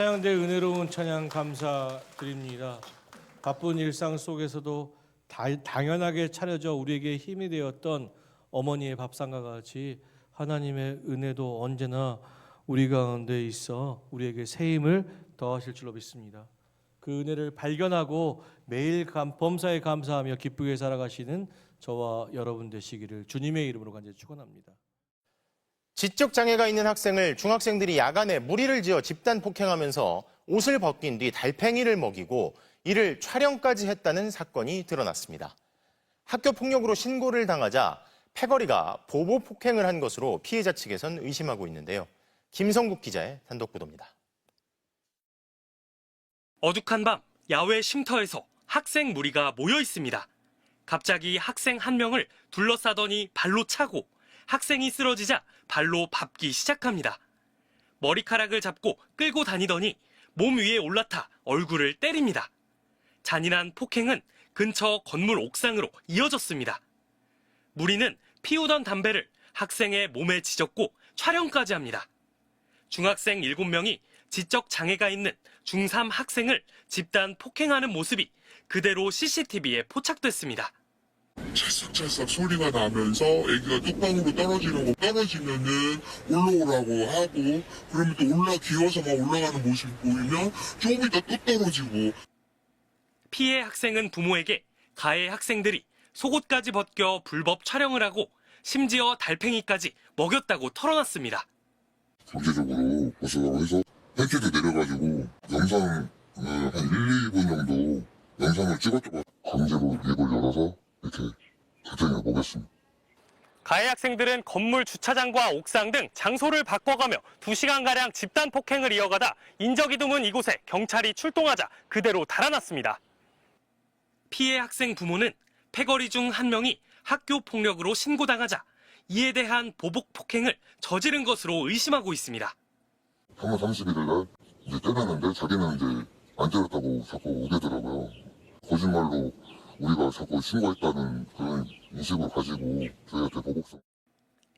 찬양대 은혜로운 찬양 감사드립니다. 바쁜 일상 속에서도 당연하게 차려져 우리에게 힘이 되었던 어머니의 밥상과 같이 하나님의 은혜도 언제나 우리 가운데 있어 우리에게 새 힘을 더하실 줄로 믿습니다. 그 은혜를 발견하고 매일 범사에 감사하며 기쁘게 살아가시는 저와 여러분 되시기를 주님의 이름으로 간절히 축원합니다. 지적 장애가 있는 학생을 중학생들이 야간에 무리를 지어 집단 폭행하면서 옷을 벗긴 뒤 달팽이를 먹이고 이를 촬영까지 했다는 사건이 드러났습니다. 학교 폭력으로 신고를 당하자 패거리가 보복 폭행을 한 것으로 피해자 측에선 의심하고 있는데요. 김성국 기자의 단독 보도입니다. 어둑한 밤 야외 쉼터에서 학생 무리가 모여 있습니다. 갑자기 학생 한 명을 둘러싸더니 발로 차고 학생이 쓰러지자 발로 밟기 시작합니다. 머리카락을 잡고 끌고 다니더니 몸 위에 올라타 얼굴을 때립니다. 잔인한 폭행은 근처 건물 옥상으로 이어졌습니다. 무리는 피우던 담배를 학생의 몸에 지졌고 촬영까지 합니다. 중학생 7명이 지적 장애가 있는 중3 학생을 집단 폭행하는 모습이 그대로 CCTV에 포착됐습니다. 찰싹찰싹 소리가 나면서 애기가 뚝방으로 떨어지면은 올라오라고 하고 그러면 또 기어서 막 올라가는 모습이 보이면 조금 있다 또 떨어지고. 피해 학생은 부모에게 가해 학생들이 속옷까지 벗겨 불법 촬영을 하고 심지어 달팽이까지 먹였다고 털어놨습니다. 경제적으로 보수라고 해서 팬티도 내려가지고 영상을 한 1, 2분 정도 영상을 찍었다고 강제로 입을 열어서 이렇게 달팽이를 먹였습니다. 가해 학생들은 건물 주차장과 옥상 등 장소를 바꿔가며 2시간가량 집단 폭행을 이어가다 인적이 드문 이곳에 경찰이 출동하자 그대로 달아났습니다. 피해 학생 부모는 패거리 중 한 명이 학교 폭력으로 신고당하자 이에 대한 보복 폭행을 저지른 것으로 의심하고 있습니다. 3월 31일 날 이제 때렸는데 자기는 이제 안 때렸다고 자꾸 우기더라고요. 거짓말로 우리가 자꾸 신고했다는 그런 인식을 가지고 저희한테 보복성.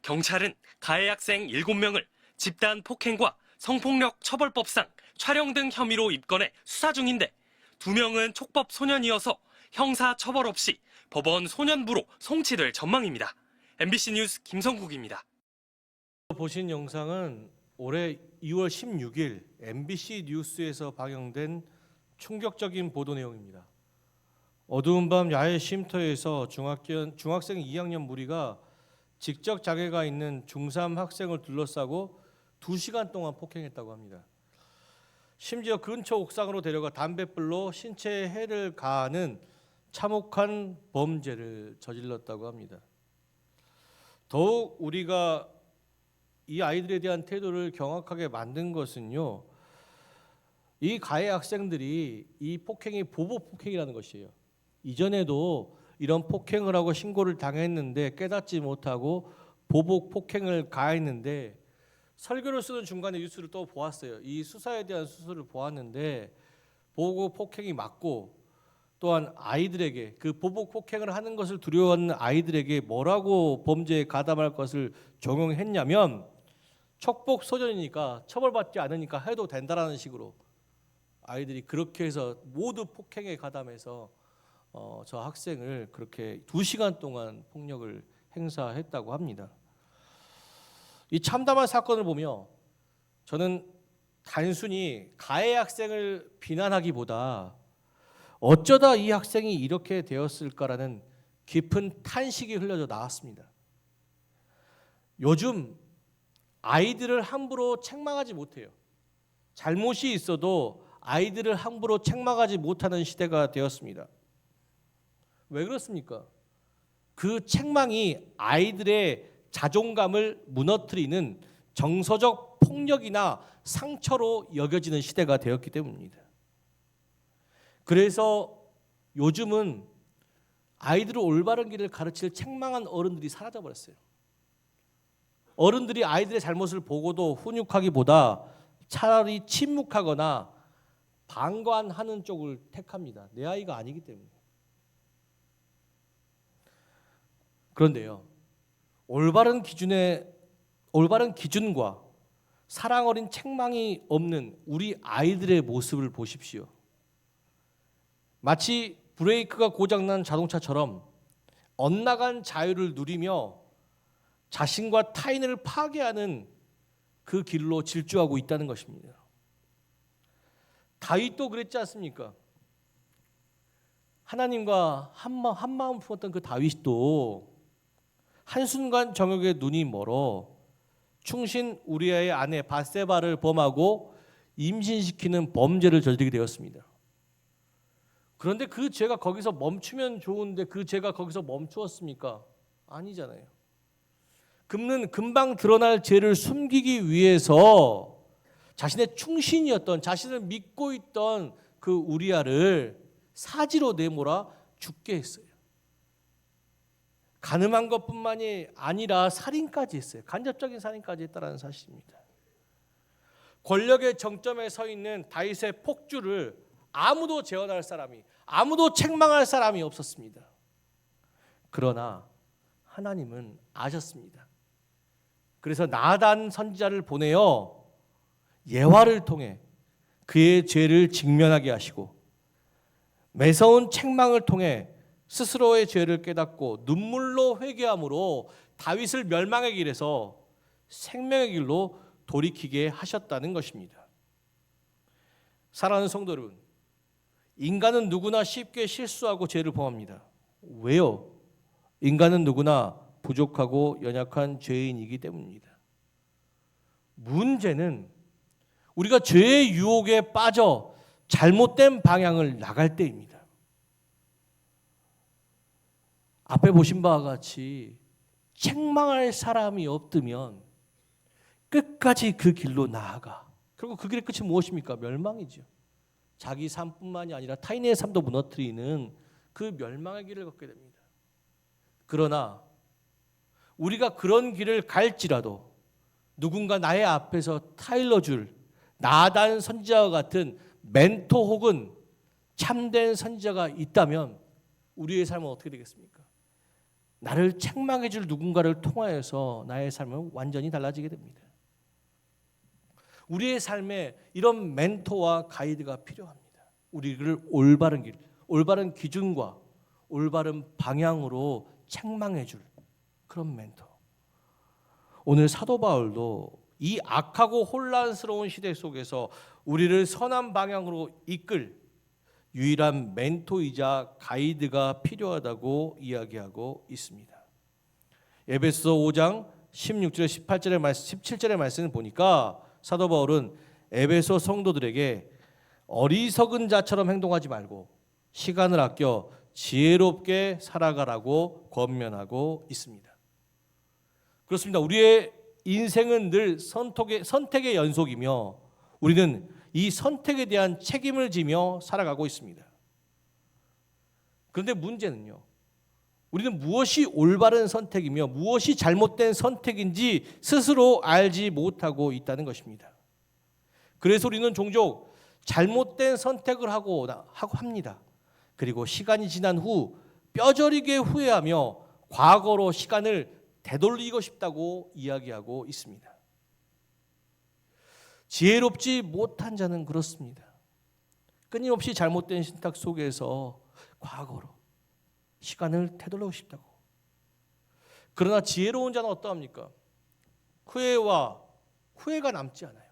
경찰은 가해 학생 7명을 집단 폭행과 성폭력 처벌법상 촬영 등 혐의로 입건해 수사 중인데 2명은 촉법 소년이어서 형사 처벌 없이 법원 소년부로 송치될 전망입니다. MBC 뉴스 김성국입니다. 보신 영상은 올해 2월 16일 MBC 뉴스에서 방영된 충격적인 보도 내용입니다. 어두운 밤 야외 쉼터에서 중학생 2학년 무리가 지적 장애가 있는 중3 학생을 둘러싸고 2시간 동안 폭행했다고 합니다. 심지어 근처 옥상으로 데려가 담뱃불로 신체에 해를 가하는 참혹한 범죄를 저질렀다고 합니다. 더욱 우리가 이 아이들에 대한 태도를 경악하게 만든 것은요, 이 가해 학생들이 이 폭행이 보복 폭행이라는 것이에요. 이전에도 이런 폭행을 하고 신고를 당했는데 깨닫지 못하고 보복 폭행을 가했는데 설교를 쓰는 중간에 뉴스를 또 보았어요. 이 수사에 대한 수사를 보았는데 보복 폭행이 맞고 또한 아이들에게 그 보복 폭행을 하는 것을 두려워하는 아이들에게 뭐라고 범죄에 가담할 것을 적용했냐면 촉법 소년이니까 처벌받지 않으니까 해도 된다라는 식으로 아이들이 그렇게 해서 모두 폭행에 가담해서 저 학생을 그렇게 2시간 동안 폭력을 행사했다고 합니다. 이 참담한 사건을 보며 저는 단순히 가해 학생을 비난하기보다 어쩌다 이 학생이 이렇게 되었을까라는 깊은 탄식이 흘려져 나왔습니다. 요즘 아이들을 함부로 책망하지 못해요. 잘못이 있어도 아이들을 함부로 책망하지 못하는 시대가 되었습니다. 왜 그렇습니까? 그 책망이 아이들의 자존감을 무너뜨리는 정서적 폭력이나 상처로 여겨지는 시대가 되었기 때문입니다. 그래서 요즘은 아이들을 올바른 길을 가르칠 책망한 어른들이 사라져버렸어요. 어른들이 아이들의 잘못을 보고도 훈육하기보다 차라리 침묵하거나 방관하는 쪽을 택합니다. 내 아이가 아니기 때문에. 그런데요, 올바른 기준과 사랑 어린 책망이 없는 우리 아이들의 모습을 보십시오. 마치 브레이크가 고장난 자동차처럼 엇나간 자유를 누리며 자신과 타인을 파괴하는 그 길로 질주하고 있다는 것입니다. 다윗도 그랬지 않습니까? 하나님과 한마음 품었던 그 다윗도 한순간 정욕에 눈이 멀어 충신 우리아의 아내 바세바를 범하고 임신시키는 범죄를 저지르게 되었습니다. 그런데 그 죄가 거기서 멈추면 좋은데 그 죄가 거기서 멈추었습니까? 아니잖아요. 그는 금방 드러날 죄를 숨기기 위해서 자신의 충신이었던, 자신을 믿고 있던 그 우리아를 사지로 내몰아 죽게 했어요. 간음한 것뿐만이 아니라 살인까지 했어요. 간접적인 살인까지 했다는 사실입니다. 권력의 정점에 서 있는 다윗의 폭주를 아무도 재현할 사람이, 아무도 책망할 사람이 없었습니다. 그러나 하나님은 아셨습니다. 그래서 나단 선지자를 보내어 예화를 통해 그의 죄를 직면하게 하시고 매서운 책망을 통해 스스로의 죄를 깨닫고 눈물로 회개함으로 다윗을 멸망의 길에서 생명의 길로 돌이키게 하셨다는 것입니다. 사랑하는 성도 여러분, 인간은 누구나 쉽게 실수하고 죄를 범합니다. 왜요? 인간은 누구나 부족하고 연약한 죄인이기 때문입니다. 문제는 우리가 죄의 유혹에 빠져 잘못된 방향을 나갈 때입니다. 앞에 보신 바와 같이 책망할 사람이 없으면 끝까지 그 길로 나아가. 그리고 그 길의 끝이 무엇입니까? 멸망이죠. 자기 삶뿐만이 아니라 타인의 삶도 무너뜨리는 그 멸망의 길을 걷게 됩니다. 그러나 우리가 그런 길을 갈지라도 누군가 나의 앞에서 타일러줄 나단 선지자와 같은 멘토 혹은 참된 선지자가 있다면 우리의 삶은 어떻게 되겠습니까? 나를 책망해 줄 누군가를 통하여서 나의 삶은 완전히 달라지게 됩니다. 우리의 삶에 이런 멘토와 가이드가 필요합니다. 우리를 올바른 길, 올바른 기준과 올바른 방향으로 책망해 줄 그런 멘토. 오늘 사도 바울도 이 악하고 혼란스러운 시대 속에서 우리를 선한 방향으로 이끌 유일한 멘토이자 가이드가 필요하다고 이야기하고 있습니다. 에베소서 5장 16절에 18절의 말씀, 17절의 말씀을 보니까 사도 바울은 에베소 성도들에게 어리석은 자처럼 행동하지 말고 시간을 아껴 지혜롭게 살아가라고 권면하고 있습니다. 그렇습니다. 우리의 인생은 늘 선택의 연속이며 우리는 이 선택에 대한 책임을 지며 살아가고 있습니다. 그런데 문제는요, 우리는 무엇이 올바른 선택이며 무엇이 잘못된 선택인지 스스로 알지 못하고 있다는 것입니다. 그래서 우리는 종종 잘못된 선택을 하고 합니다. 그리고 시간이 지난 후 뼈저리게 후회하며 과거로 시간을 되돌리고 싶다고 이야기하고 있습니다. 지혜롭지 못한 자는 그렇습니다. 끊임없이 잘못된 신탁 속에서 과거로 시간을 되돌리고 싶다고. 그러나 지혜로운 자는 어떠합니까? 후회가 남지 않아요.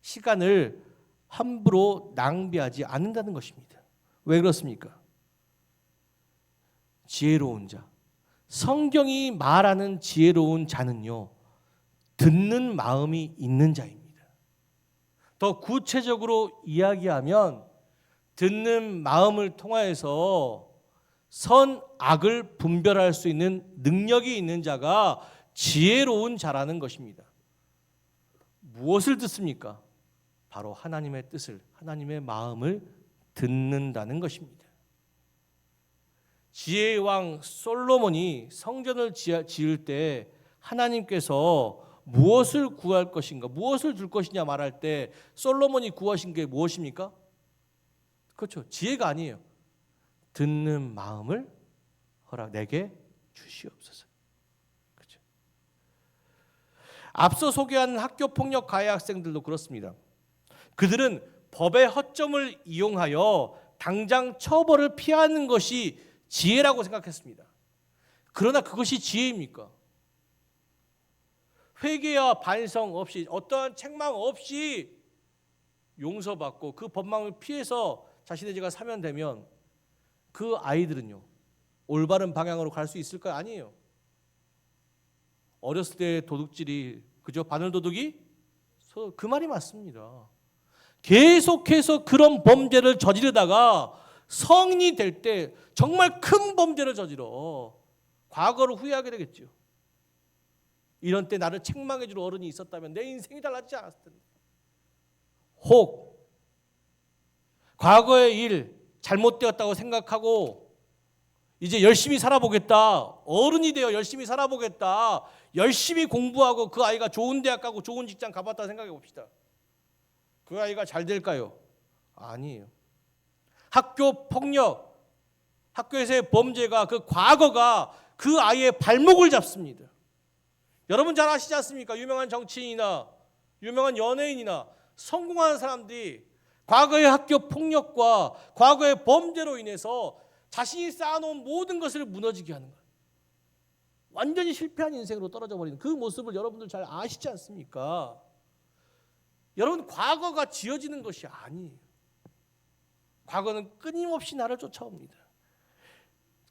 시간을 함부로 낭비하지 않는다는 것입니다. 왜 그렇습니까? 지혜로운 자, 성경이 말하는 지혜로운 자는요, 듣는 마음이 있는 자입니다. 더 구체적으로 이야기하면 듣는 마음을 통하여서 선, 악을 분별할 수 있는 능력이 있는 자가 지혜로운 자라는 것입니다. 무엇을 듣습니까? 바로 하나님의 뜻을, 하나님의 마음을 듣는다는 것입니다. 지혜의 왕 솔로몬이 성전을 지을 때 하나님께서 무엇을 구할 것인가, 무엇을 줄 것이냐 말할 때 솔로몬이 구하신 게 무엇입니까? 그렇죠. 지혜가 아니에요. 듣는 마음을 내게 주시옵소서. 그렇죠. 앞서 소개한 학교폭력 가해 학생들도 그렇습니다. 그들은 법의 허점을 이용하여 당장 처벌을 피하는 것이 지혜라고 생각했습니다. 그러나 그것이 지혜입니까? 회개와 반성 없이, 어떠한 책망 없이 용서받고 그 법망을 피해서 자신의 죄가 사면되면 그 아이들은요, 올바른 방향으로 갈 수 있을까요? 아니에요. 어렸을 때 도둑질이 그저 바늘도둑이 그 말이 맞습니다. 계속해서 그런 범죄를 저지르다가 성인이 될 때 정말 큰 범죄를 저지러 과거를 후회하게 되겠죠. 이런 때 나를 책망해 줄 어른이 있었다면 내 인생이 달라지지 않았을 텐데. 혹 과거의 일 잘못되었다고 생각하고 이제 열심히 살아보겠다. 어른이 되어 열심히 살아보겠다. 열심히 공부하고 그 아이가 좋은 대학 가고 좋은 직장 가봤다 생각해 봅시다. 그 아이가 잘 될까요? 아니에요. 학교 폭력, 학교에서의 범죄가 그 과거가 그 아이의 발목을 잡습니다. 여러분 잘 아시지 않습니까? 유명한 정치인이나 유명한 연예인이나 성공한 사람들이 과거의 학교 폭력과 과거의 범죄로 인해서 자신이 쌓아놓은 모든 것을 무너지게 하는 거예요. 완전히 실패한 인생으로 떨어져 버리는 그 모습을 여러분들 잘 아시지 않습니까? 여러분, 과거가 지어지는 것이 아니에요. 과거는 끊임없이 나를 쫓아옵니다.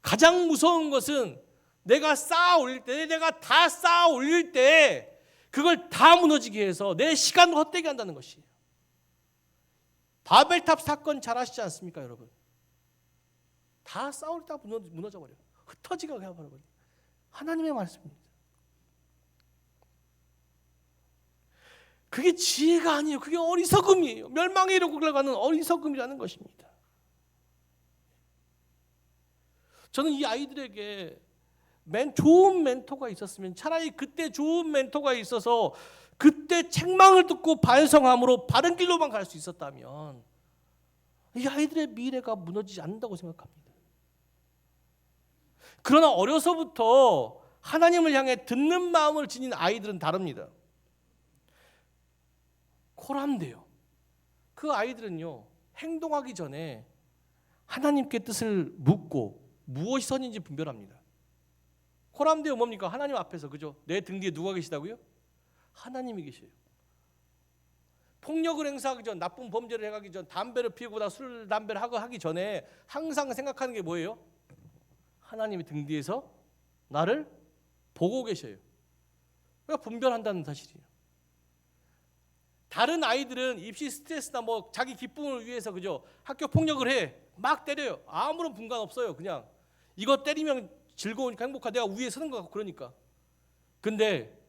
가장 무서운 것은 내가 쌓아 올릴 때, 내가 다 쌓아 올릴 때 그걸 다 무너지게 해서 내 시간을 헛되게 한다는 것이에요. 바벨탑 사건 잘 아시지 않습니까, 여러분? 다 쌓으려다가 무너져 버려요. 흩어지게 해버려요. 하나님의 말씀입니다. 그게 지혜가 아니에요. 그게 어리석음이에요. 멸망에 이르고 가는 어리석음이라는 것입니다. 저는 이 아이들에게 좋은 멘토가 있었으면, 차라리 그때 좋은 멘토가 있어서 그때 책망을 듣고 반성함으로 바른 길로만 갈 수 있었다면 이 아이들의 미래가 무너지지 않는다고 생각합니다. 그러나 어려서부터 하나님을 향해 듣는 마음을 지닌 아이들은 다릅니다. 코람데요. 그 아이들은요, 행동하기 전에 하나님께 뜻을 묻고 무엇이 선인지 분별합니다. 코람데요 뭡니까? 하나님 앞에서, 그죠? 내 등 뒤에 누가 계시다고요? 하나님이 계셔요. 폭력을 행사하기 전, 나쁜 범죄를 해가기 전, 담배를 피우거나 술, 담배를 하기 전에 항상 생각하는 게 뭐예요? 하나님이 등 뒤에서 나를 보고 계셔요. 그러니까 분별한다는 사실이에요. 다른 아이들은 입시 스트레스나 뭐 자기 기쁨을 위해서, 그죠? 학교 폭력을 해. 막 때려요. 아무런 분간 없어요. 그냥 이거 때리면 즐거우니까 행복하다. 내가 위에 서는 것 같고 그러니까. 근데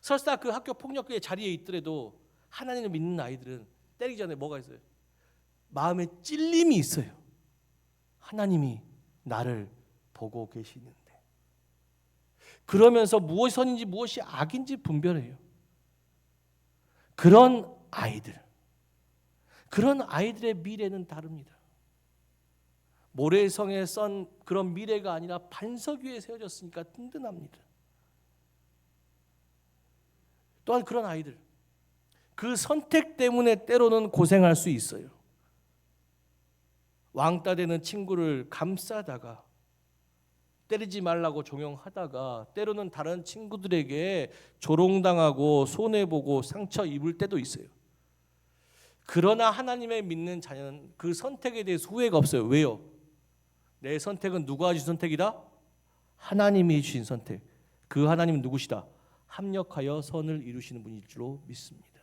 설사 그 학교 폭력의 자리에 있더라도 하나님을 믿는 아이들은 때리기 전에 뭐가 있어요? 마음에 찔림이 있어요. 하나님이 나를 보고 계시는데. 그러면서 무엇이 선인지 무엇이 악인지 분별해요. 그런 아이들의 미래는 다릅니다. 모래성에 썬 그런 미래가 아니라 반석 위에 세워졌으니까 든든합니다. 또한 그런 아이들, 그 선택 때문에 때로는 고생할 수 있어요. 왕따 되는 친구를 감싸다가, 때리지 말라고 종용하다가 때로는 다른 친구들에게 조롱당하고 손해보고 상처 입을 때도 있어요. 그러나 하나님의 믿는 자녀는 그 선택에 대해서 후회가 없어요. 왜요? 내 선택은 누가 주신 선택이다? 하나님이 주신 선택. 그 하나님은 누구시다? 합력하여 선을 이루시는 분일 줄로 믿습니다.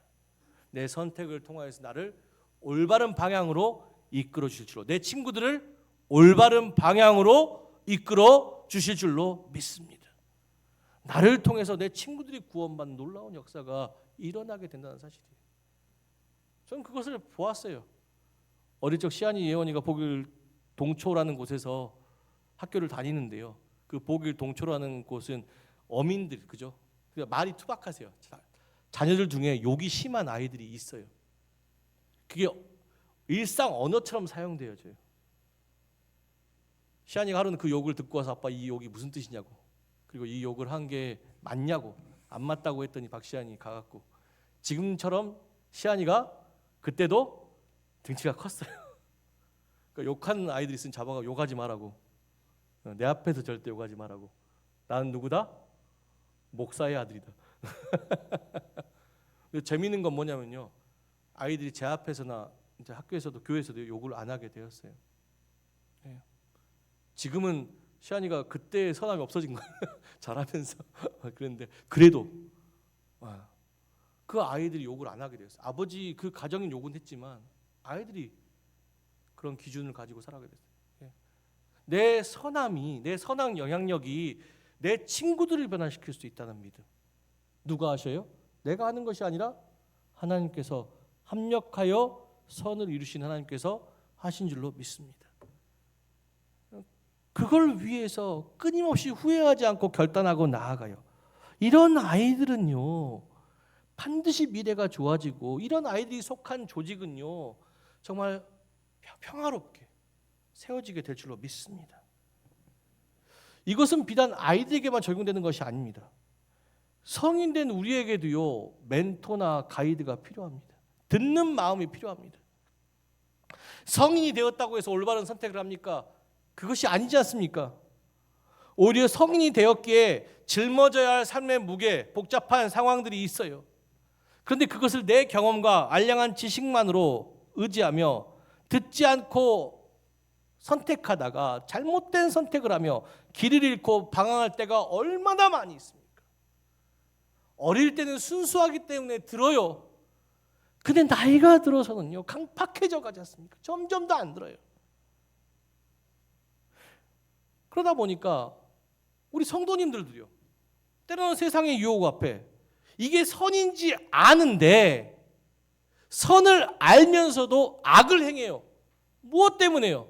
내 선택을 통하여서 나를 올바른 방향으로 이끌어 주실 줄로, 내 친구들을 올바른 방향으로 이끌어 주실 줄로 믿습니다. 나를 통해서 내 친구들이 구원받는 놀라운 역사가 일어나게 된다는 사실이에요. 저는 그것을 보았어요. 어릴 적 시안이 예원이가 복일 동초라는 곳에서 학교를 다니는데요. 그 복일 동초라는 곳은 어민들, 그죠? 말이 투박하세요. 자녀들 중에 욕이 심한 아이들이 있어요. 그게 일상 언어처럼 사용되어져요. 시안이가 하루는 그 욕을 듣고 와서 아빠 이 욕이 무슨 뜻이냐고, 그리고 이 욕을 한 게 맞냐고, 안 맞다고 했더니 박시안이 가갖고 지금처럼 시안이가 그때도 등치가 컸어요. 그러니까 욕하는 아이들이 있으면 잡아가 욕하지 말라고. 내 앞에서 절대 욕하지 말라고. 나는 누구다? 목사의 아들이다. 근데 재미있는 건 뭐냐면요. 아이들이 제 앞에서나 이제 학교에서도 교회에서도 욕을 안 하게 되었어요. 네. 지금은 시안이가 그때의 선함이 없어진 거예요. 잘하면서. 그런데 그래도 그 아이들이 욕을 안 하게 되었어요. 아버지 그 가정인 욕은 했지만 아이들이 그런 기준을 가지고 살아가게 됐어요. 예. 내 선함이, 내 선한 영향력이 내 친구들을 변화시킬 수 있다는 믿음. 누가 하셔요? 내가 하는 것이 아니라 하나님께서 합력하여 선을 이루신 하나님께서 하신 줄로 믿습니다. 그걸 위해서 끊임없이 후회하지 않고 결단하고 나아가요. 이런 아이들은요, 반드시 미래가 좋아지고, 이런 아이들이 속한 조직은요, 정말 평화롭게 세워지게 될 줄로 믿습니다. 이것은 비단 아이들에게만 적용되는 것이 아닙니다. 성인된 우리에게도요, 멘토나 가이드가 필요합니다. 듣는 마음이 필요합니다. 성인이 되었다고 해서 올바른 선택을 합니까? 그것이 아니지 않습니까? 오히려 성인이 되었기에 짊어져야 할 삶의 무게, 복잡한 상황들이 있어요. 그런데 그것을 내 경험과 알량한 지식만으로 의지하며 듣지 않고 선택하다가 잘못된 선택을 하며 길을 잃고 방황할 때가 얼마나 많이 있습니까? 어릴 때는 순수하기 때문에 들어요. 근데 나이가 들어서는요, 강팍해져 가지 않습니까? 점점 더 안 들어요. 그러다 보니까 우리 성도님들도요, 때로는 세상의 유혹 앞에 이게 선인지 아는데 선을 알면서도 악을 행해요. 무엇 때문에요?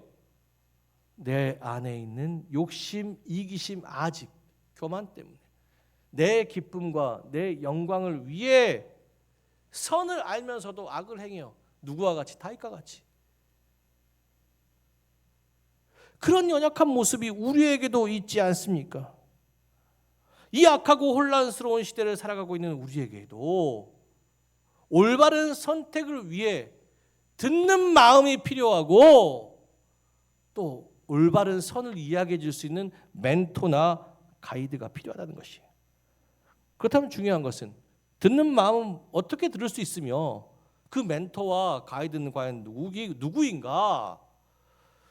내 안에 있는 욕심, 이기심, 아집, 교만 때문에. 내 기쁨과 내 영광을 위해 선을 알면서도 악을 행해요. 누구와 같이? 다윗과 같이. 그런 연약한 모습이 우리에게도 있지 않습니까? 이 악하고 혼란스러운 시대를 살아가고 있는 우리에게도 올바른 선택을 위해 듣는 마음이 필요하고, 또 올바른 선을 이야기해 줄 수 있는 멘토나 가이드가 필요하다는 것이에요. 그렇다면 중요한 것은 듣는 마음은 어떻게 들을 수 있으며 그 멘토와 가이드는 과연 누구인가?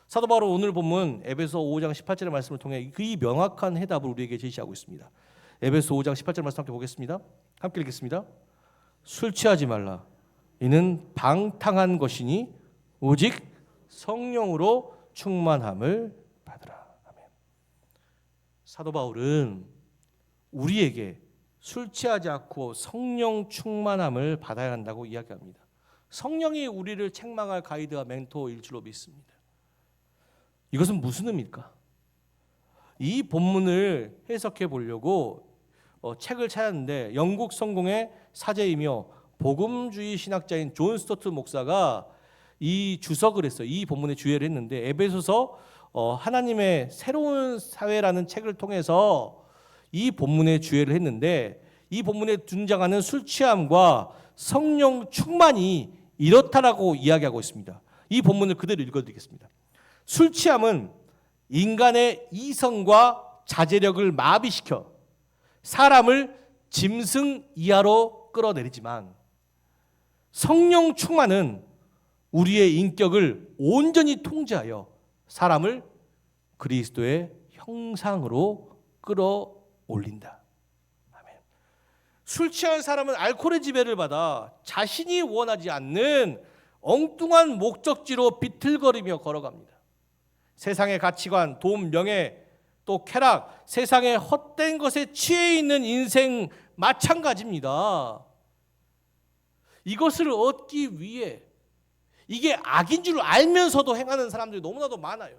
사도 바울은 오늘 본문 에베소 5장 18절의 말씀을 통해 그 명확한 해답을 우리에게 제시하고 있습니다. 에베소 5장 18절 말씀 함께 보겠습니다. 함께 읽겠습니다. 술 취하지 말라. 이는 방탕한 것이니 오직 성령으로 충만함을 받으라. 아멘. 사도 바울은 우리에게 술 취하지 않고 성령 충만함을 받아야 한다고 이야기합니다. 성령이 우리를 책망할 가이드와 멘토일 줄로 믿습니다. 이것은 무슨 의미일까? 이 본문을 해석해 보려고 책을 찾았는데 영국 성공의 사제이며 복음주의 신학자인 존 스토트 목사가 이 주석을 했어요. 이 본문의 주예를 했는데 에베소서 하나님의 새로운 사회라는 책을 통해서 이 본문의 주예를 했는데, 이 본문에 등장하는 술 취함과 성령 충만이 이렇다라고 이야기하고 있습니다. 이 본문을 그대로 읽어드리겠습니다. 술 취함은 인간의 이성과 자제력을 마비시켜 사람을 짐승 이하로 끌어내리지만, 성령 충만은 우리의 인격을 온전히 통제하여 사람을 그리스도의 형상으로 끌어올린다. 아멘. 술 취한 사람은 알코올의 지배를 받아 자신이 원하지 않는 엉뚱한 목적지로 비틀거리며 걸어갑니다. 세상의 가치관, 돈, 명예, 또 쾌락, 세상의 헛된 것에 취해 있는 인생 마찬가지입니다. 이것을 얻기 위해 이게 악인 줄 알면서도 행하는 사람들이 너무나도 많아요.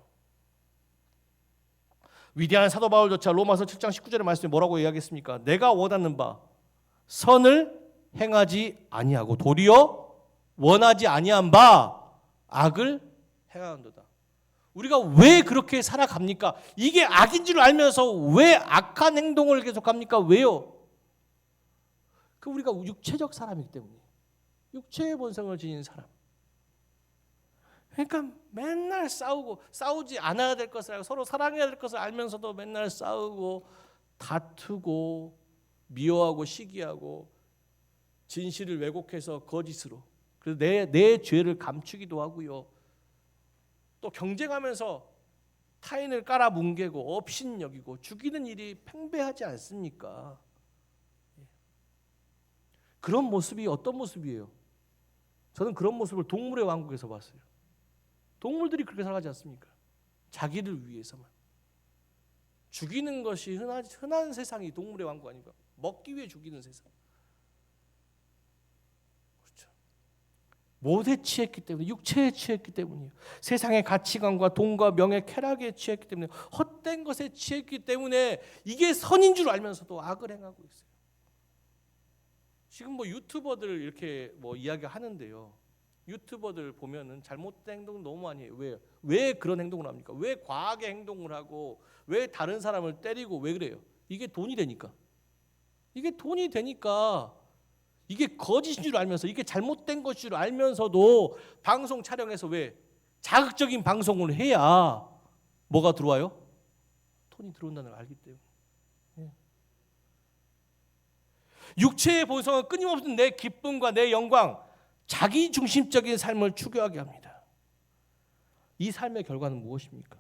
위대한 사도 바울조차 로마서 7장 19절의 말씀에 뭐라고 이야기했습니까? 내가 원하는 바 선을 행하지 아니하고 도리어 원하지 아니한 바 악을 행하는도다. 우리가 왜 그렇게 살아갑니까? 이게 악인 줄 알면서 왜 악한 행동을 계속합니까? 왜요? 그 우리가 육체적 사람이기 때문이에요. 육체의 본성을 지닌 사람. 그러니까 맨날 싸우고, 싸우지 않아야 될 것을 알고 서로 사랑해야 될 것을 알면서도 맨날 싸우고 다투고 미워하고 시기하고 진실을 왜곡해서 거짓으로, 그래서 내 죄를 감추기도 하고요. 또 경쟁하면서 타인을 깔아뭉개고 업신여기고 죽이는 일이 팽배하지 않습니까? 그런 모습이 어떤 모습이에요? 저는 그런 모습을 동물의 왕국에서 봤어요. 동물들이 그렇게 살아가지 않습니까? 자기를 위해서만. 죽이는 것이 흔한 세상이 동물의 왕국 아닙니까? 먹기 위해 죽이는 세상. 그렇죠. 못에 취했기 때문에, 육체에 취했기 때문이에요. 세상의 가치관과 돈과 명예, 쾌락에 취했기 때문에, 헛된 것에 취했기 때문에 이게 선인 줄 알면서도 악을 행하고 있어요. 지금 뭐 유튜버들 이렇게 뭐 이야기하는데요. 유튜버들 보면은 잘못된 행동 너무 많이 해요. 왜요? 왜 그런 행동을 합니까? 왜 과하게 행동을 하고 왜 다른 사람을 때리고 왜 그래요? 이게 돈이 되니까. 이게 돈이 되니까 이게 거짓인 줄 알면서 이게 잘못된 것인 줄 알면서도 방송 촬영해서 왜 자극적인 방송을 해야 뭐가 들어와요? 돈이 들어온다는 걸 알기 때문에. 육체의 본성은 끊임없는 내 기쁨과 내 영광, 자기 중심적인 삶을 추구하게 합니다. 이 삶의 결과는 무엇입니까?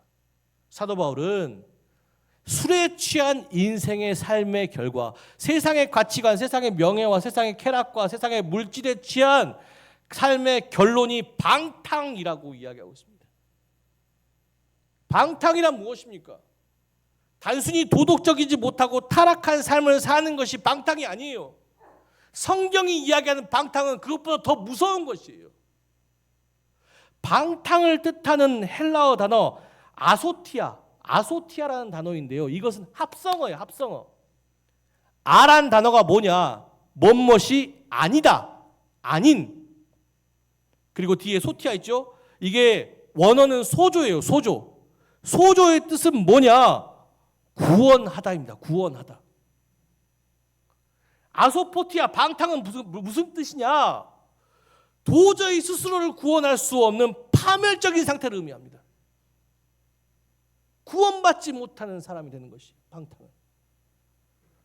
사도 바울은 술에 취한 인생의 삶의 결과, 세상의 가치관, 세상의 명예와 세상의 쾌락과 세상의 물질에 취한 삶의 결론이 방탕이라고 이야기하고 있습니다. 방탕이란 무엇입니까? 단순히 도덕적이지 못하고 타락한 삶을 사는 것이 방탕이 아니에요. 성경이 이야기하는 방탕은 그것보다 더 무서운 것이에요. 방탕을 뜻하는 헬라어 단어 아소티아라는 단어인데요. 이것은 합성어예요. 합성어. 아란 단어가 뭐냐? 뭔것이 아니다, 아닌. 그리고 뒤에 소티아 있죠? 이게 원어는 소조예요. 소조의 뜻은 뭐냐? 구원하다입니다. 구원하다. 아소포티아, 방탕은 무슨 뜻이냐? 도저히 스스로를 구원할 수 없는 파멸적인 상태를 의미합니다. 구원받지 못하는 사람이 되는 것이 방탕은.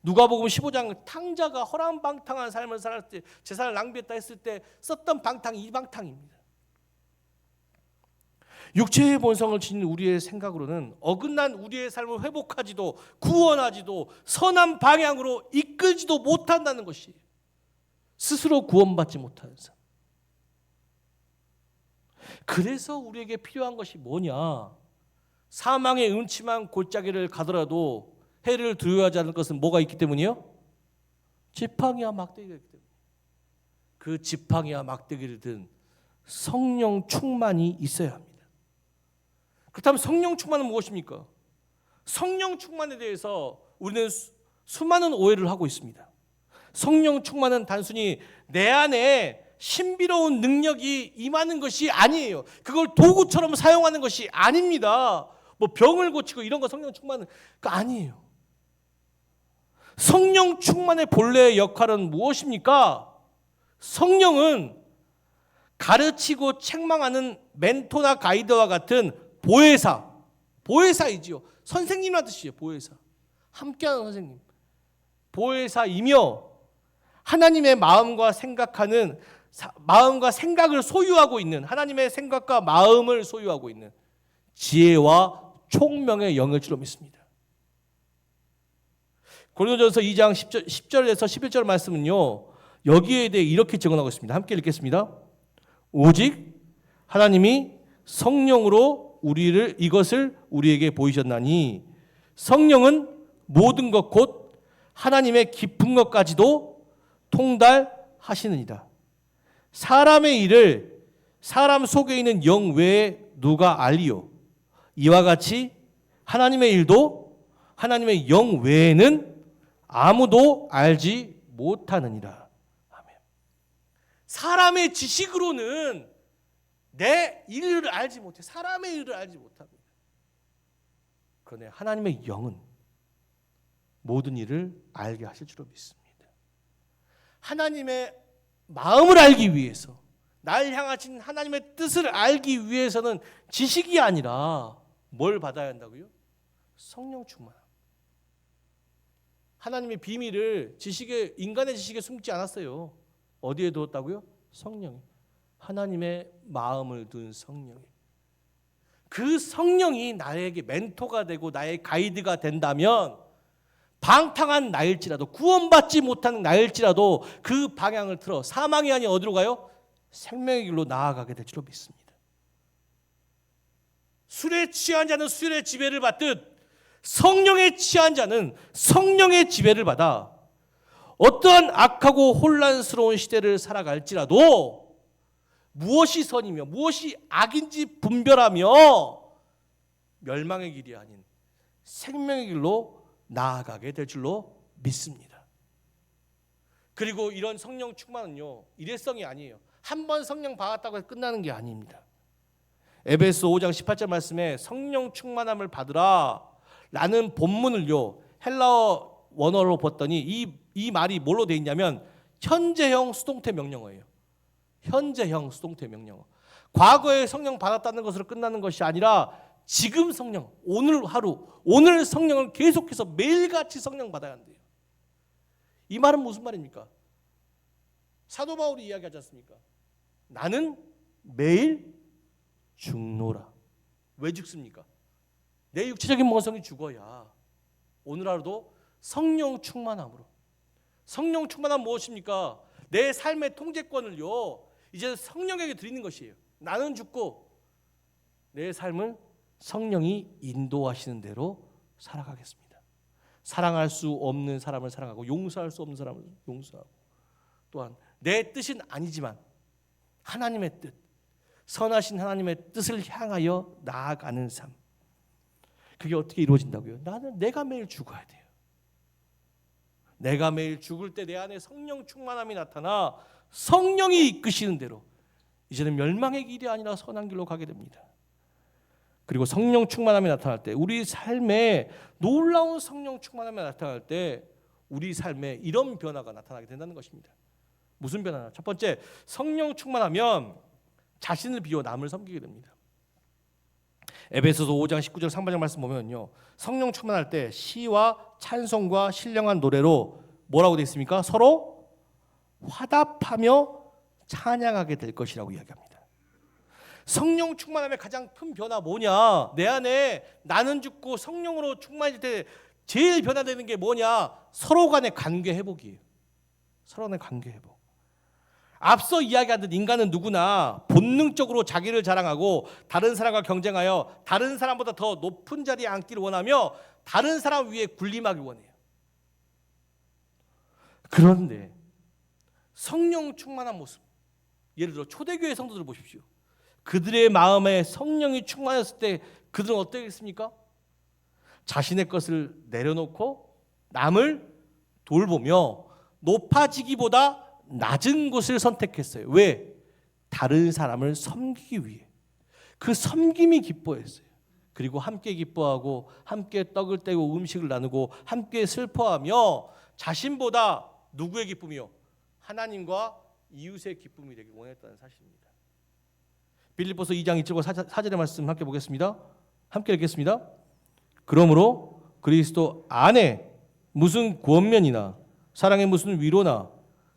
누가복음 15장 탕자가 허랑방탕한 삶을 살았을 때, 재산을 낭비했다 했을 때 썼던 방탕이 이 방탕입니다. 육체의 본성을 지닌 우리의 생각으로는 어긋난 우리의 삶을 회복하지도 구원하지도 선한 방향으로 이끌지도 못한다는 것이 스스로 구원받지 못하는 삶. 그래서 우리에게 필요한 것이 뭐냐? 사망의 음침한 골짜기를 가더라도 해를 두려워하지 않을 것은 뭐가 있기 때문이요? 지팡이와 막대기가 있기 때문에. 그 지팡이와 막대기를 든 성령 충만이 있어야 합니다. 그렇다면 성령 충만은 무엇입니까? 성령 충만에 대해서 우리는 수많은 오해를 하고 있습니다. 성령 충만은 단순히 내 안에 신비로운 능력이 임하는 것이 아니에요. 그걸 도구처럼 사용하는 것이 아닙니다. 뭐 병을 고치고 이런 거 성령 충만은 그 아니에요. 성령 충만의 본래의 역할은 무엇입니까? 성령은 가르치고 책망하는 멘토나 가이드와 같은 보혜사이지요. 선생님이라는 뜻이에요. 보혜사. 함께하는 선생님. 보혜사이며 하나님의 마음과 생각을 소유하고 있는, 하나님의 생각과 마음을 소유하고 있는 지혜와 총명의 영일 줄로 믿습니다. 고린도전서 2장 10절에서 11절 말씀은요, 여기에 대해 이렇게 증언하고 있습니다. 함께 읽겠습니다. 오직 하나님이 성령으로 이것을 우리에게 보이셨나니 성령은 모든 것 곧 하나님의 깊은 것까지도 통달하시느니라. 사람의 일을 사람 속에 있는 영 외에 누가 알리요? 이와 같이 하나님의 일도 하나님의 영 외에는 아무도 알지 못하느니라. 아멘. 사람의 지식으로는 내 일을 알지 못해. 사람의 일을 알지 못합니다. 그러나 하나님의 영은 모든 일을 알게 하실 줄로 믿습니다. 하나님의 마음을 알기 위해서, 날 향하신 하나님의 뜻을 알기 위해서는 지식이 아니라 뭘 받아야 한다고요? 성령 충만. 하나님의 비밀을 인간의 지식에 숨지 않았어요. 어디에 두었다고요? 성령에. 하나님의 마음을 둔 성령에. 그 성령이 나에게 멘토가 되고 나의 가이드가 된다면 방탕한 나일지라도, 구원받지 못한 나일지라도 그 방향을 틀어 사망이 아니 어디로 가요? 생명의 길로 나아가게 될 줄로 믿습니다. 술에 취한 자는 술의 지배를 받듯 성령에 취한 자는 성령의 지배를 받아 어떠한 악하고 혼란스러운 시대를 살아갈지라도 무엇이 선이며 무엇이 악인지 분별하며 멸망의 길이 아닌 생명의 길로 나아가게 될 줄로 믿습니다. 그리고 이런 성령 충만은요, 일회성이 아니에요. 한 번 성령 받았다고 해서 끝나는 게 아닙니다. 에베소 5장 18절 말씀에 성령 충만함을 받으라 라는 본문을요, 헬라어 원어로 봤더니 이 말이 뭘로 되어 있냐면 현재형 수동태 명령어예요. 현재형 수동태 명령어. 과거에 성령 받았다는 것으로 끝나는 것이 아니라 지금 성령, 오늘 하루, 오늘 성령을 계속해서 매일같이 성령 받아야 한대요. 이 말은 무슨 말입니까? 사도 바울이 이야기하지 않습니까? 나는 매일 죽노라. 왜 죽습니까? 내 육체적인 모성이 죽어야 오늘 하루도 성령 충만함으로. 성령 충만함 무엇입니까? 내 삶의 통제권을요, 이제 성령에게 드리는 것이에요. 나는 죽고 내 삶은 성령이 인도하시는 대로 살아가겠습니다. 사랑할 수 없는 사람을 사랑하고 용서할 수 없는 사람을 용서하고, 또한 내 뜻은 아니지만 하나님의 뜻, 선하신 하나님의 뜻을 향하여 나아가는 삶. 그게 어떻게 이루어진다고요? 나는 내가 매일 죽어야 돼요. 내가 매일 죽을 때 내 안에 성령 충만함이 나타나 성령이 이끄시는 대로 이제는 멸망의 길이 아니라 선한 길로 가게 됩니다. 그리고 성령 충만함이 나타날 때, 우리 삶에 놀라운 성령 충만함이 나타날 때 우리 삶에 이런 변화가 나타나게 된다는 것입니다. 무슨 변화냐? 첫 번째, 성령 충만하면 자신을 비워 남을 섬기게 됩니다. 에베소서 5장 19절 상반절 말씀 보면요, 성령 충만할 때 시와 찬송과 신령한 노래로 뭐라고 되어 있습니까? 서로 화답하며 찬양하게 될 것이라고 이야기합니다. 성령 충만함의 가장 큰 변화 뭐냐? 내 안에 나는 죽고 성령으로 충만해질 때 제일 변화되는 게 뭐냐? 서로 간의 관계 회복이에요. 서로 간의 관계 회복. 앞서 이야기한 인간은 누구나 본능적으로 자기를 자랑하고 다른 사람과 경쟁하여 다른 사람보다 더 높은 자리에 앉기를 원하며 다른 사람 위에 군림하기 원해요. 그런데 성령 충만한 모습, 예를 들어 초대교회 성도들 보십시오. 그들의 마음에 성령이 충만했을 때 그들은 어떻겠습니까? 자신의 것을 내려놓고 남을 돌보며 높아지기보다 낮은 곳을 선택했어요. 왜? 다른 사람을 섬기기 위해. 그 섬김이 기뻐했어요. 그리고 함께 기뻐하고 함께 떡을 떼고 음식을 나누고 함께 슬퍼하며 자신보다 누구의 기쁨이요? 하나님과 이웃의 기쁨이 되길 원했다는 사실입니다. 빌립보서 2장 2절과 4절의 말씀 함께 보겠습니다. 함께 읽겠습니다. 그러므로 그리스도 안에 무슨 권면이나 사랑의 무슨 위로나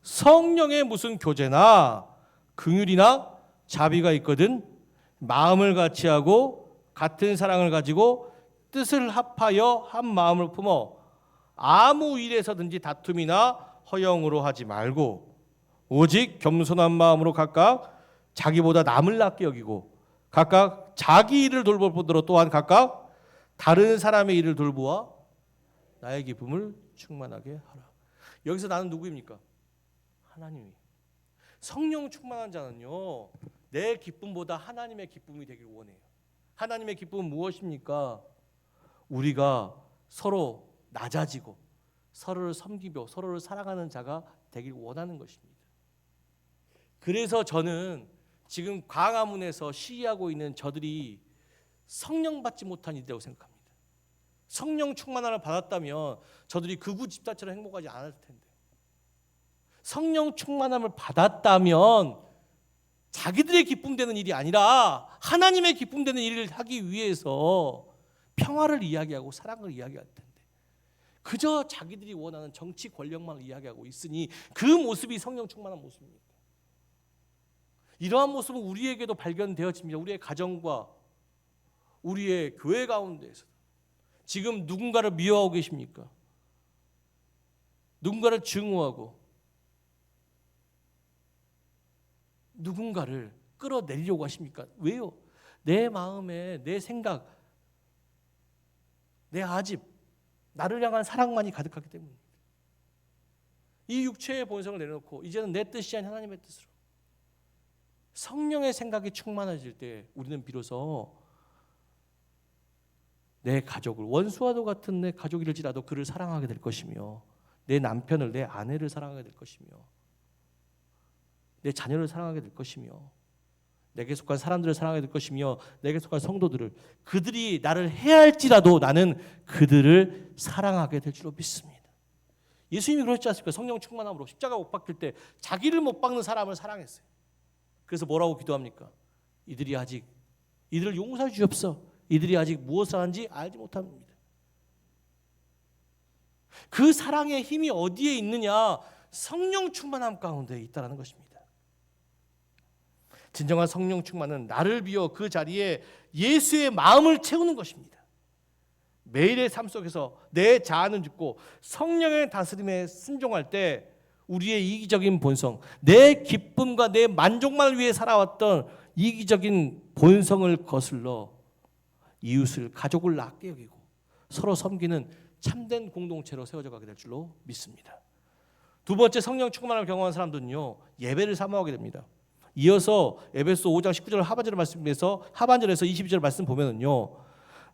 성령의 무슨 교제나 긍휼이나 자비가 있거든 마음을 같이 하고 같은 사랑을 가지고 뜻을 합하여 한 마음을 품어 아무 일에서든지 다툼이나 허영으로 하지 말고 오직 겸손한 마음으로 각각 자기보다 남을 낫게 여기고 각각 자기 일을 돌보도록 또한 각각 다른 사람의 일을 돌보아 나의 기쁨을 충만하게 하라. 여기서 나는 누구입니까? 하나님이. 성령 충만한 자는요, 내 기쁨보다 하나님의 기쁨이 되길 원해요. 하나님의 기쁨은 무엇입니까? 우리가 서로 낮아지고 서로를 섬기며 서로를 사랑하는 자가 되길 원하는 것입니다. 그래서 저는 지금 광화문에서 시위하고 있는 저들이 성령 받지 못한 이들이라고 생각합니다. 성령 충만함을 받았다면 저들이 극우 집단처럼 행복하지 않을 텐데. 성령 충만함을 받았다면 자기들의 기쁨되는 일이 아니라 하나님의 기쁨되는 일을 하기 위해서 평화를 이야기하고 사랑을 이야기할 텐데 그저 자기들이 원하는 정치 권력만 이야기하고 있으니 그 모습이 성령 충만한 모습입니까? 이러한 모습은 우리에게도 발견되어집니다. 우리의 가정과 우리의 교회 가운데에서 지금 누군가를 미워하고 계십니까? 누군가를 증오하고 누군가를 끌어내리려고 하십니까? 왜요? 내 마음에 내 생각, 내 아집, 나를 향한 사랑만이 가득하기 때문입니다. 이 육체의 본성을 내려놓고 이제는 내 뜻이 아닌 하나님의 뜻으로 성령의 생각이 충만해질 때 우리는 비로소 내 가족을 원수와도 같은 내 가족일지라도 그를 사랑하게 될 것이며 내 남편을 내 아내를 사랑하게 될 것이며 내 자녀를 사랑하게 될 것이며 내게 속한 사람들을 사랑하게 될 것이며 내게 속한 성도들을 그들이 나를 해할지라도 나는 그들을 사랑하게 될 줄로 믿습니다. 예수님이 그러셨지 않습니까? 성령 충만함으로 십자가 못 박힐 때 자기를 못 박는 사람을 사랑했어요. 그래서 뭐라고 기도합니까? 이들을 용서해 주옵소서. 이들이 아직 무엇을 하는지 알지 못합니다. 그 사랑의 힘이 어디에 있느냐? 성령 충만함 가운데 있다는 것입니다. 진정한 성령 충만은 나를 비워 그 자리에 예수의 마음을 채우는 것입니다. 매일의 삶 속에서 내 자아는 죽고 성령의 다스림에 순종할 때 우리의 이기적인 본성, 내 기쁨과 내 만족만을 위해 살아왔던 이기적인 본성을 거슬러 이웃을, 가족을 아끼게 여기고 서로 섬기는 참된 공동체로 세워져 가게 될 줄로 믿습니다. 두 번째, 성령 충만함을 경험한 사람들은요, 예배를 사모하게 됩니다. 이어서 에베소 5장 19절 하반절에서 22절 말씀 보면은요,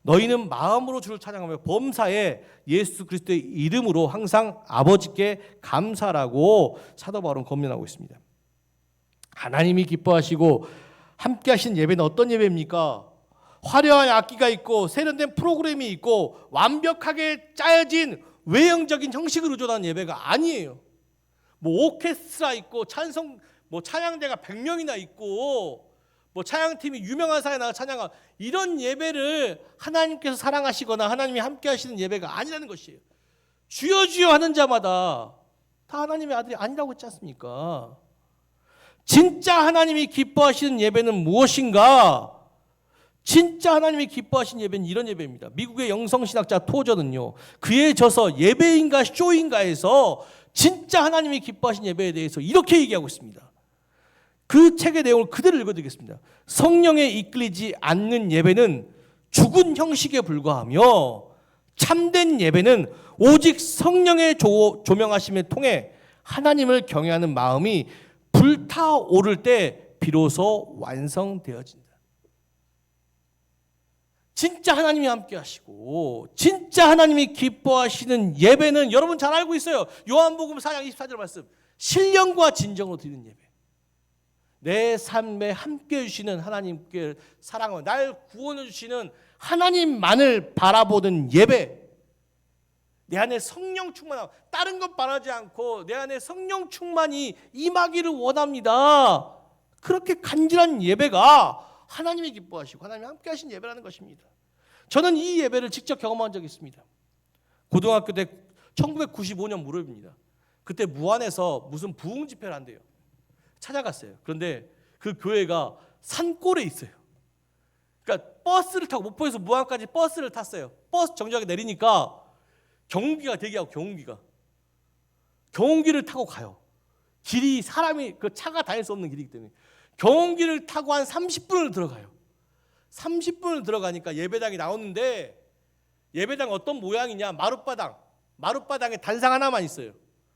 너희는 마음으로 주를 찬양하며 범사에 예수 그리스도의 이름으로 항상 아버지께 감사라고 사도 바울은 권면하고 있습니다. 하나님이 기뻐하시고 함께 하신 예배는 어떤 예배입니까? 화려한 악기가 있고 세련된 프로그램이 있고 완벽하게 짜여진 외형적인 형식을 의존한 예배가 아니에요. 뭐 오케스트라 있고 찬양대가 100명이나 있고 찬양팀이 유명한 사람이 나가 찬양하 이런 예배를 하나님께서 사랑하시거나 하나님이 함께 하시는 예배가 아니라는 것이에요. 주여 주여 하는 자마다 다 하나님의 아들이 아니라고 했지 않습니까? 진짜 하나님이 기뻐하시는 예배는 무엇인가? 진짜 하나님이 기뻐하시는 예배는 이런 예배입니다. 미국의 영성신학자 토저는요, 그에 져서 예배인가 쇼인가에서 진짜 하나님이 기뻐하시는 예배에 대해서 이렇게 얘기하고 있습니다. 그 책의 내용을 그대로 읽어드리겠습니다. 성령에 이끌리지 않는 예배는 죽은 형식에 불과하며 참된 예배는 오직 성령의 조명하심을 통해 하나님을 경외하는 마음이 불타오를 때 비로소 완성되어진다. 진짜 하나님이 함께 하시고 진짜 하나님이 기뻐하시는 예배는 여러분 잘 알고 있어요. 요한복음 4장 24절 말씀, 신령과 진정으로 드리는 예배. 내 삶에 함께 해주시는 하나님께 사랑하고 날 구원해 주시는 하나님만을 바라보는 예배. 내 안에 성령 충만함, 다른 것 바라지 않고 내 안에 성령 충만이 임하기를 원합니다. 그렇게 간절한 예배가 하나님이 기뻐하시고 하나님이 함께 하신 예배라는 것입니다. 저는 이 예배를 직접 경험한 적이 있습니다. 고등학교 때 1995년 무렵입니다. 그때 무안에서 무슨 부흥 집회를 한대요. 찾아갔어요. 그런데 그 교회가 산골에 있어요. 그러니까 버스를 타고 목포에서 무안까지 버스를 탔어요. 버스 정류장에 내리니까 경운기가 대기하고 경운기를 타고 가요. 길이 사람이 그 차가 다닐 수 없는 길이기 때문에 경운기를 타고 한 30분을 들어가요. 30분을 들어가니까 예배당이 나오는데 예배당 어떤 모양이냐? 마룻바당에 단상 하나만 있어요.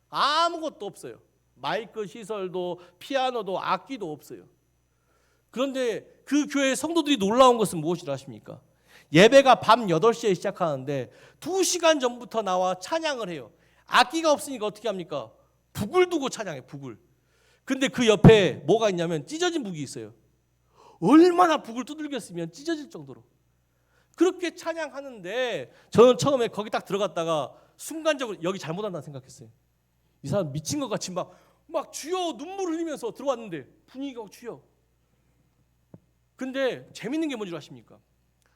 아무것도 없어요. 마이크 시설도 피아노도 악기도 없어요. 그런데 그 교회 성도들이 놀라운 것은 무엇이라 하십니까? 예배가 밤 8시에 시작하는데 2시간 전부터 나와 찬양을 해요. 악기가 없으니까 어떻게 합니까? 북을 두고 찬양해, 북을. 근데 그 옆에 뭐가 있냐면 찢어진 북이 있어요. 얼마나 북을 두들겼으면 찢어질 정도로. 그렇게 찬양하는데 저는 처음에 거기 딱 들어갔다가 순간적으로 여기 잘못한다 생각했어요. 이 사람 미친 것 같이 막 막 주여 눈물 흘리면서 들어왔는데 분위기가 주여. 근데 재밌는 게 뭔지 아십니까?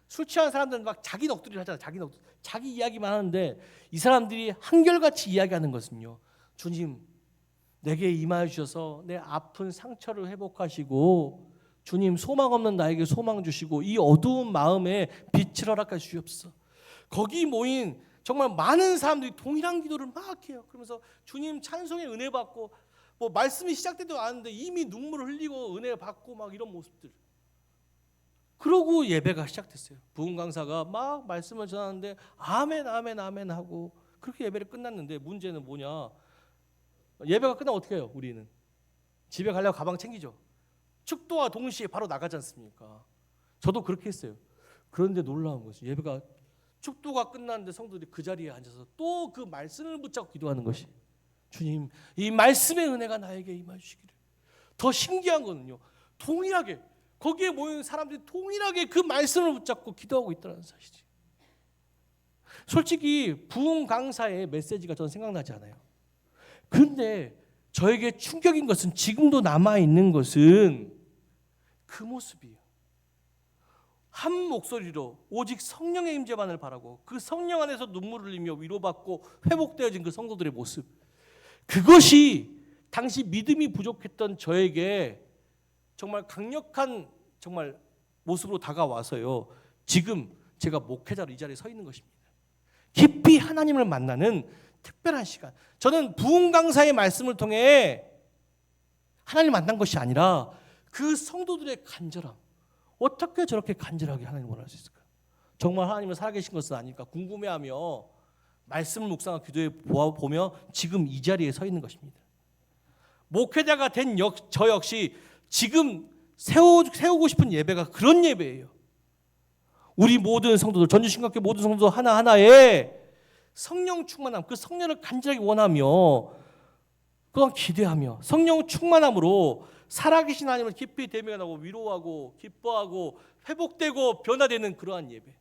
술 취한 사람들은 막 자기 넋두리를 하잖아요. 자기 이야기만 하는데 이 사람들이 한결같이 이야기하는 것은요, 주님 내게 임하여 주셔서 내 아픈 상처를 회복하시고 주님 소망 없는 나에게 소망 주시고 이 어두운 마음에 빛을 허락해 주시옵소서. 거기 모인 정말 많은 사람들이 동일한 기도를 막 해요. 그러면서 주님 찬송의 은혜 받고 뭐 말씀이 시작되지도 않았는데 이미 눈물을 흘리고 은혜 받고 막 이런 모습들. 그러고 예배가 시작됐어요. 부흥 강사가 막 말씀을 전하는데 아멘 아멘 아멘 하고 그렇게 예배를 끝났는데 문제는 뭐냐? 예배가 끝나면 어떻게 해요? 우리는 집에 가려고 가방 챙기죠. 축도와 동시에 바로 나가지 않습니까? 저도 그렇게 했어요. 그런데 놀라운 것이 예배가 축도가 끝났는데 성도들이 그 자리에 앉아서 또 그 말씀을 붙잡고 기도하는 것이 주님 이 말씀의 은혜가 나에게 임하여 주시기를. 더 신기한 거는요, 동일하게 거기에 모인 사람들이 동일하게 그 말씀을 붙잡고 기도하고 있다는 사실이지. 솔직히 부흥 강사의 메시지가 저는 생각나지 않아요. 그런데 저에게 충격인 것은 지금도 남아있는 것은 그 모습이에요. 한 목소리로 오직 성령의 임재만을 바라고 그 성령 안에서 눈물을 흘리며 위로받고 회복되어진 그 성도들의 모습, 그것이 당시 믿음이 부족했던 저에게 정말 강력한 정말 모습으로 다가와서요, 지금 제가 목회자로 이 자리에 서 있는 것입니다. 깊이 하나님을 만나는 특별한 시간. 저는 부흥 강사의 말씀을 통해 하나님을 만난 것이 아니라 그 성도들의 간절함, 어떻게 저렇게 간절하게 하나님을 원할 수 있을까? 정말 하나님은 살아계신 것은 아닐까 궁금해하며 말씀을 묵상하고 기도해 보며 지금 이 자리에 서 있는 것입니다. 목회자가 된 저 역시 지금 세우고 싶은 예배가 그런 예배예요. 우리 모든 성도들, 전주신학교 모든 성도들 하나하나에 성령 충만함, 그 성령을 간절하게 원하며 그건 기대하며 성령 충만함으로 살아계신 하나님을 깊이 대면하고 위로하고 기뻐하고 회복되고 변화되는 그러한 예배.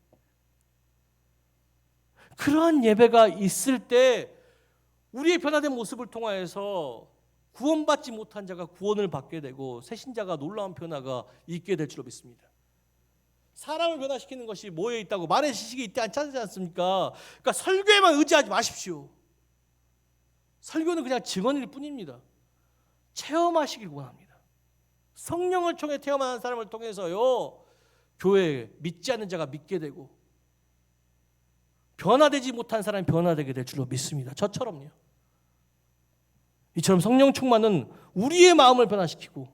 그러한 예배가 있을 때 우리의 변화된 모습을 통하여서 구원받지 못한 자가 구원을 받게 되고 새신자가 놀라운 변화가 있게 될 줄로 믿습니다. 사람을 변화시키는 것이 뭐에 있다고 말의 지식이 있지 않습니까? 그러니까 설교에만 의지하지 마십시오. 설교는 그냥 증언일 뿐입니다. 체험하시길 원합니다. 성령을 통해 체험하는 사람을 통해서요, 교회에 믿지 않는 자가 믿게 되고 변화되지 못한 사람이 변화되게 될 줄로 믿습니다. 저처럼요. 이처럼 성령 충만은 우리의 마음을 변화시키고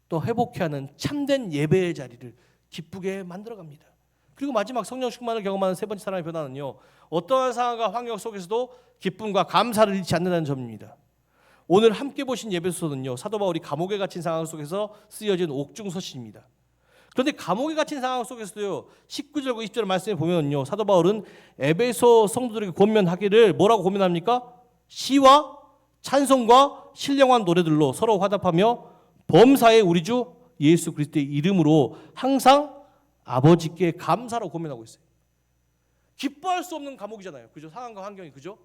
또 회복케 하는 참된 예배의 자리를 기쁘게 만들어갑니다. 그리고 마지막 성령 충만을 경험하는 세 번째 사람의 변화는요, 어떠한 상황과 환경 속에서도 기쁨과 감사를 잃지 않는다는 점입니다. 오늘 함께 보신 예배소서는요, 사도 바울이 감옥에 갇힌 상황 속에서 쓰여진 옥중서신입니다. 그런데 감옥에 갇힌 상황 속에서도요, 19절과 20절 말씀에 보면요, 사도 바울은 에베소 성도들에게 권면하기를 뭐라고 권면합니까? 시와 찬송과 신령한 노래들로 서로 화답하며 범사에 우리 주 예수 그리스도의 이름으로 항상 아버지께 감사로 고민하고 있어요. 기뻐할 수 없는 감옥이잖아요. 그죠? 상황과 환경이. 그죠?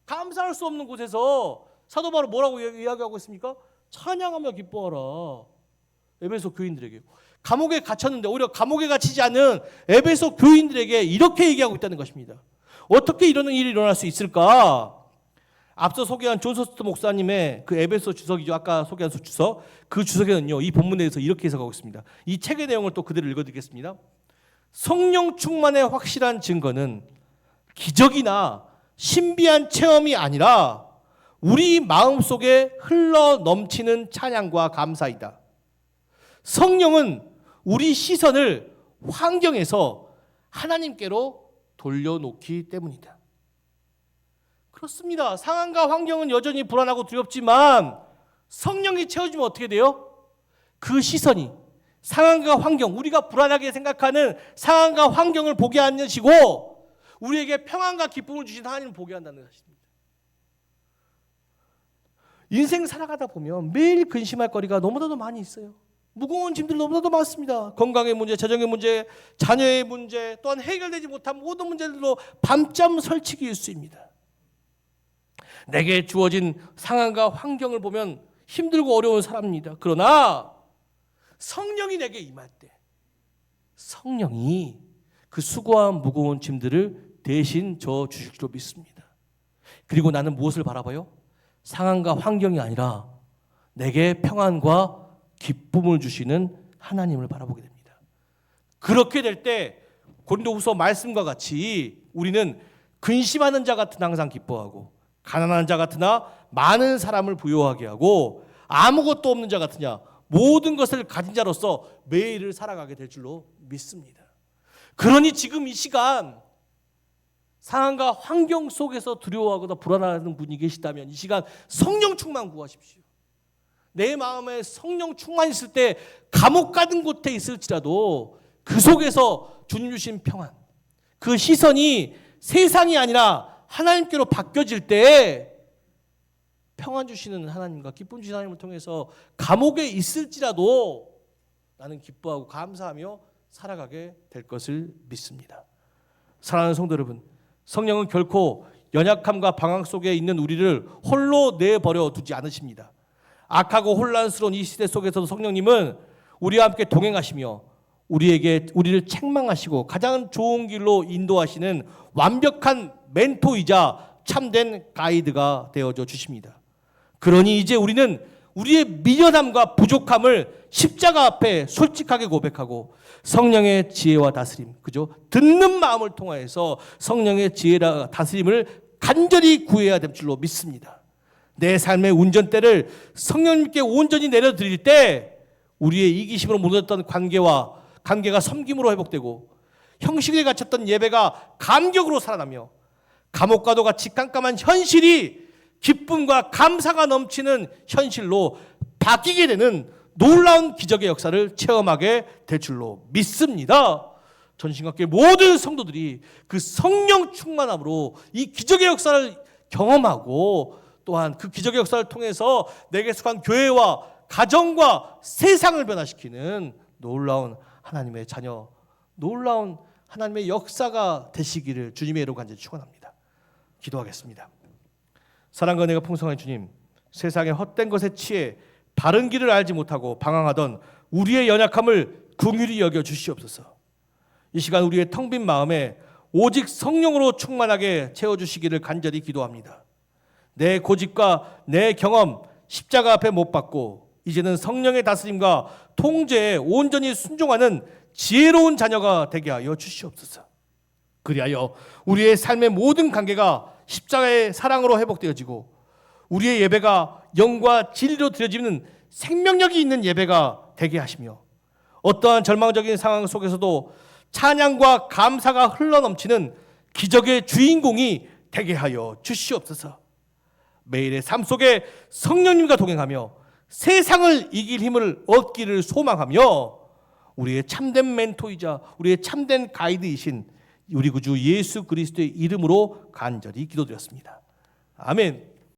감사할 수 없는 곳에서 사도 바울은 뭐라고 이야기하고 있습니까? 찬양하며 기뻐하라. 에베소 교인들에게. 감옥에 갇혔는데 오히려 감옥에 갇히지 않은 에베소 교인들에게 이렇게 얘기하고 있다는 것입니다. 어떻게 이런 일이 일어날 수 있을까? 앞서 소개한 존 소스터 목사님의 그 에베소 주석이죠. 아까 소개한 주석. 그 주석에는요, 이 본문에 대해서 이렇게 해석하고 있습니다. 이 책의 내용을 또 그대로 읽어드리겠습니다. 성령 충만의 확실한 증거는 기적이나 신비한 체험이 아니라 우리 마음속에 흘러 넘치는 찬양과 감사이다. 성령은 우리 시선을 환경에서 하나님께로 돌려놓기 때문이다. 그렇습니다. 상황과 환경은 여전히 불안하고 두렵지만 성령이 채워주면 어떻게 돼요? 그 시선이 상황과 환경, 우리가 불안하게 생각하는 상황과 환경을 보게 하시고 우리에게 평안과 기쁨을 주신 하나님을 보게 한다는 것입니다. 인생 살아가다 보면 매일 근심할 거리가 너무나도 많이 있어요. 무거운 짐들 너무나도 많습니다. 건강의 문제, 재정의 문제, 자녀의 문제, 또한 해결되지 못한 모든 문제들로 밤잠 설치기 일쑤입니다. 내게 주어진 상황과 환경을 보면 힘들고 어려운 사람입니다. 그러나 성령이 내게 임할 때 성령이 그 수고한 무거운 짐들을 대신 져 주실 줄 믿습니다. 그리고 나는 무엇을 바라봐요? 상황과 환경이 아니라 내게 평안과 기쁨을 주시는 하나님을 바라보게 됩니다. 그렇게 될 때 고린도후서 말씀과 같이 우리는 근심하는 자 같으나 항상 기뻐하고 가난한 자 같으나 많은 사람을 부요하게 하고 아무것도 없는 자 같으냐 모든 것을 가진 자로서 매일을 살아가게 될 줄로 믿습니다. 그러니 지금 이 시간 상황과 환경 속에서 두려워하거나 불안하는 분이 계시다면 이 시간 성령 충만 구하십시오. 내 마음에 성령 충만 있을 때 감옥 가는 곳에 있을지라도 그 속에서 주님 주신 평안, 그 시선이 세상이 아니라 하나님께로 바뀌어질 때 평안 주시는 하나님과 기쁨 주시는 하나님을 통해서 감옥에 있을지라도 나는 기뻐하고 감사하며 살아가게 될 것을 믿습니다. 사랑하는 성도 여러분, 성령은 결코 연약함과 방황 속에 있는 우리를 홀로 내버려 두지 않으십니다. 악하고 혼란스러운 이 시대 속에서도 성령님은 우리와 함께 동행하시며 우리를 책망하시고 가장 좋은 길로 인도하시는 완벽한 멘토이자 참된 가이드가 되어줘 주십니다. 그러니 이제 우리는 우리의 미련함과 부족함을 십자가 앞에 솔직하게 고백하고 성령의 지혜와 다스림, 그죠? 듣는 마음을 통하여서 성령의 지혜와 다스림을 간절히 구해야 될 줄로 믿습니다. 내 삶의 운전대를 성령님께 온전히 내려드릴 때 우리의 이기심으로 무너졌던 관계가 섬김으로 회복되고 형식에 갇혔던 예배가 감격으로 살아나며 감옥과도 같이 깜깜한 현실이 기쁨과 감사가 넘치는 현실로 바뀌게 되는 놀라운 기적의 역사를 체험하게 될 줄로 믿습니다. 전신학교의 모든 성도들이 그 성령 충만함으로 이 기적의 역사를 경험하고 또한 그 기적의 역사를 통해서 내게 속한 교회와 가정과 세상을 변화시키는 놀라운 하나님의 자녀, 놀라운 하나님의 역사가 되시기를 주님의 이름으로 간절히 축원합니다. 기도하겠습니다. 사랑과 은혜가 풍성한 주님, 세상의 헛된 것에 취해 바른 길을 알지 못하고 방황하던 우리의 연약함을 긍휼히 여겨 주시옵소서. 이 시간 우리의 텅 빈 마음에 오직 성령으로 충만하게 채워주시기를 간절히 기도합니다. 내 고집과 내 경험, 십자가 앞에 못 박고 이제는 성령의 다스림과 통제에 온전히 순종하는 지혜로운 자녀가 되게 하여 주시옵소서. 그리하여 우리의 삶의 모든 관계가 십자가의 사랑으로 회복되어지고 우리의 예배가 영과 진리로 드려지는 생명력이 있는 예배가 되게 하시며 어떠한 절망적인 상황 속에서도 찬양과 감사가 흘러넘치는 기적의 주인공이 되게 하여 주시옵소서. 매일의 삶 속에 성령님과 동행하며 세상을 이길 힘을 얻기를 소망하며 우리의 참된 멘토이자 우리의 참된 가이드이신 우리 구주 예수 그리스도의 이름으로 간절히 기도드렸습니다. 아멘.